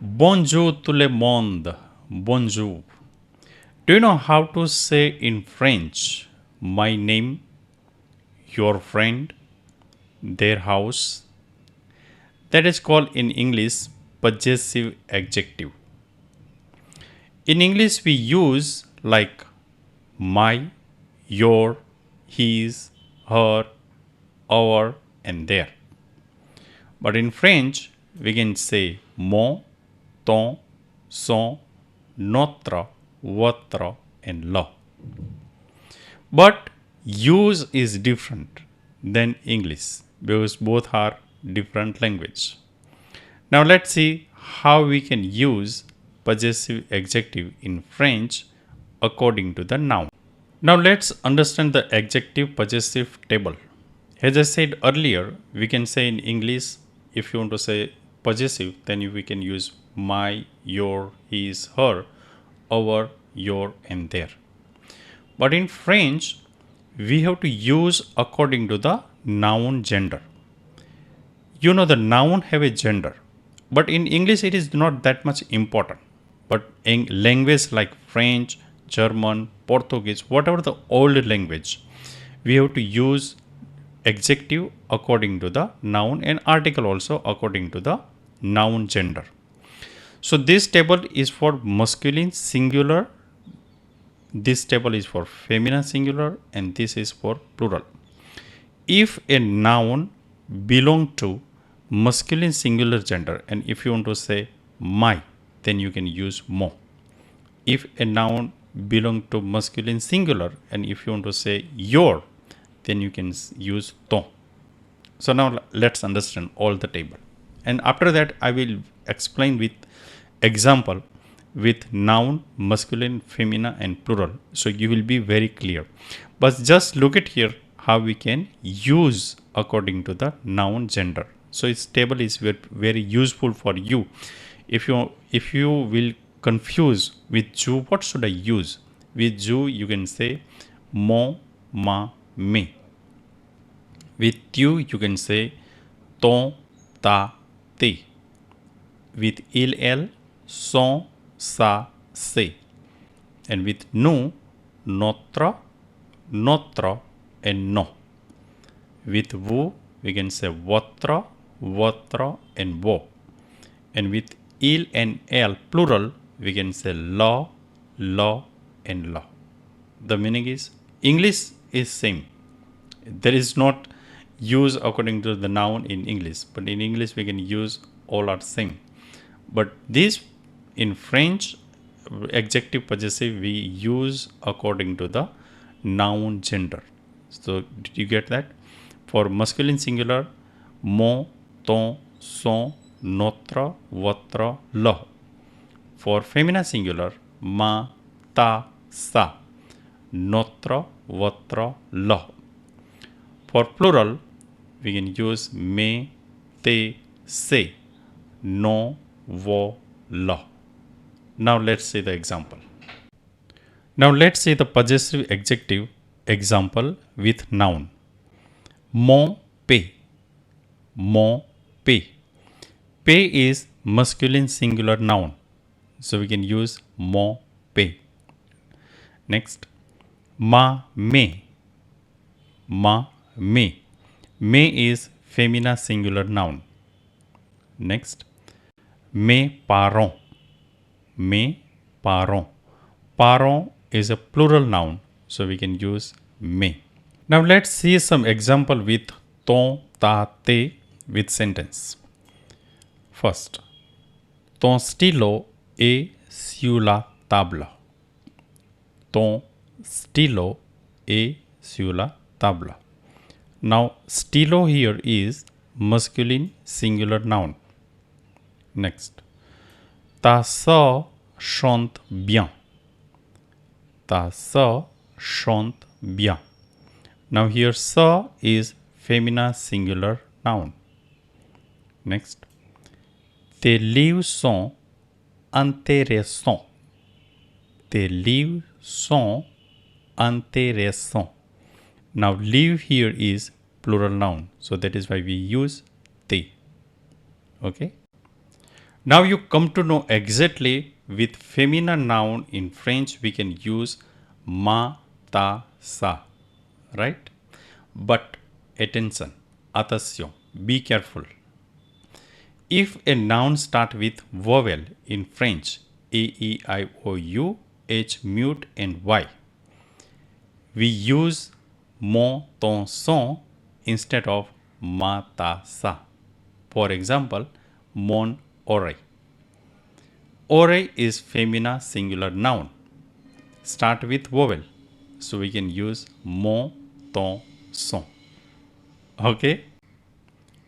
Bonjour tout le monde. Bonjour. Do you know how to say in French my name, your friend, their house? That is called in English possessive adjective. In English we use like my, your, his, her, our and their. But in French we can say mon, ton, son, notre, votre and leur. But use is different than English because both are different language. Now let's see how we can use possessive adjective in French according to the noun. Now let's understand the adjective possessive table. As I said earlier, we can say in English, if you want to say possessive, then we can use my, your, his, her, our, your and their. But in French, we have to use according to the noun gender. You know the noun have a gender, but in English it is not that much important. But in language like French, German, Portuguese, whatever the old language, we have to use adjective according to the noun and article also according to the noun gender. So this table is for masculine singular, this table is for feminine singular and this is for plural. If a noun belong to masculine singular gender and if you want to say my, then you can use mo. If a noun belong to masculine singular and if you want to say your, then you can use ton. So now let's understand all the table. And after that I will explain with example with noun, masculine, feminine and plural. So you will be very clear. But just look at here how we can use according to the noun gender. So this table is very useful for you. If you will confuse with you, what should I use? With you, you can say mon, ma, me. With you, you can say ton, ta, te. With il, elle, son, sa, se. And with nous, notre, notre and no. With vous, we can say votre, votre and vos. And with il and elle plural, we can say leur, leur and leur. The meaning is English is same. There is not use according to the noun in English, but in English we can use all are same. But this in French adjective possessive we use according to the noun gender. So did you get that? For masculine singular, mon, ton, son, notre, votre, leur. For feminine singular, ma, ta, sa, notre, votre, leur. For plural, we can use me, te, se, no, vo, leur. Now let's see the example. Now let's see the possessive adjective example with noun. Mon paix. Mon paix. Paix is masculine singular noun. So we can use mon paix. Next, ma me. Ma me. Me is feminine singular noun. Next, mes parents. Mes parents. Parents is a plural noun, so we can use mes. Now let's see some example with ton, ta, te with sentence. First, ton stylo est sur la table. Ton stylo est sur la table. Now stylo here is masculine singular noun. Next, ta sœur chante bien. Ta sœur chante bien. Now here sœur is feminine singular noun. Next, tes livres sont intéressants. Tes livres sont intéressants. Now livre here is plural noun, so that is why we use te. Okay. Now you come to know exactly with feminine noun in French we can use ma, ta, sa, right? But attention, be careful. If a noun start with vowel in French, A, E, I, O, U, H, mute and Y, we use mon, ton, son instead of ma, ta, sa. For example, mon oreille. Oreille is femina singular noun. Start with vowel. So we can use mon, ton, son. Okay.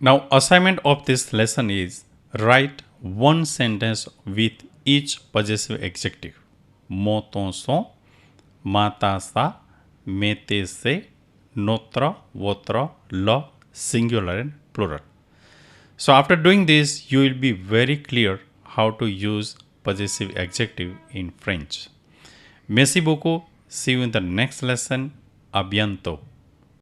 Now assignment of this lesson is write one sentence with each possessive adjective. Mon, ton, son, ma, ta, sa, me, te, se, notre, votre, leur, singular and plural. So after doing this, you will be very clear how to use possessive adjective in French. Merci beaucoup. See you in the next lesson. À bientôt.